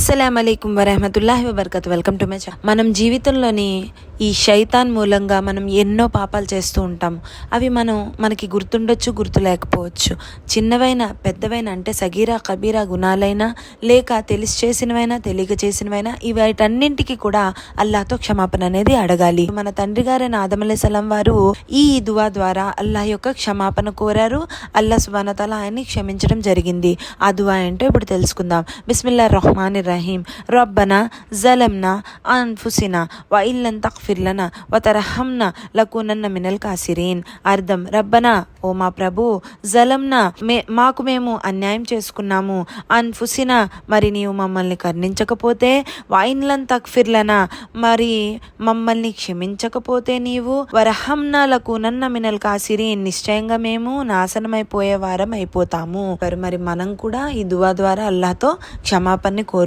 అస్సలాము అలైకుం వరహమతుల్లాహి వబర్కతు. Welcome to my channel. మనం జీవితంలోని ఈ శైతాన్ మూలంగా మనం ఎన్నో పాపాలు చేస్తూ ఉంటాం. అవి మనకి గుర్తుండొచ్చు, గుర్తు లేకపోవచ్చు. చిన్నవైనా పెద్దవైనా అంటే సగీరా కబీరా గుణాలైనా లేక తెలిసి చేసినవైనా తెలియక చేసినవైనా వీటన్నింటికి కూడా అల్లాహ్తో క్షమాపణ అనేది అడగాలి. మన తండ్రి గారైన ఆదం అలైహిస్సలాం వారు ఈ దువా ద్వారా అల్లాహ్ యొక్క క్షమాపణ కోరారు. అల్లాహ్ సుబ్హానహు వ తఆలా ఆయన్ని క్షమించడం జరిగింది. ఆ దువా ఏంటో ఇప్పుడు తెలుసుకుందాం. బిస్మిల్లాహిర్ రహ్మానిర్ రహీం. రబ్బనా జలమ్నా అన్ఫుసినా వ ఇల్లన్ తగ్ఫిర్ లనా వ తర్హమ్నా లకునన్న మినల్ కాసిరీన్. అర్థం: రబ్బనా, ఓ మా ప్రభు, జలమ్నా, మాకు మేము అన్యాయం చేసుకున్నాము, అన్ఫుసినా, మరి నీవు మమ్మల్ని కరుణించకపోతే, వ ఇల్లన్ తగ్ఫిర్ లనా, మరి మమ్మల్ని క్షమించకపోతే నీవు, వరహమ్నా లకునన్న మినల్ కాసిరీన్, నిశ్చయంగా మేము నాశనమైపోయే వారం అయిపోతాము. మరి మనం కూడా ఈ దువా ద్వారా అల్లాహ్తో క్షమాపణని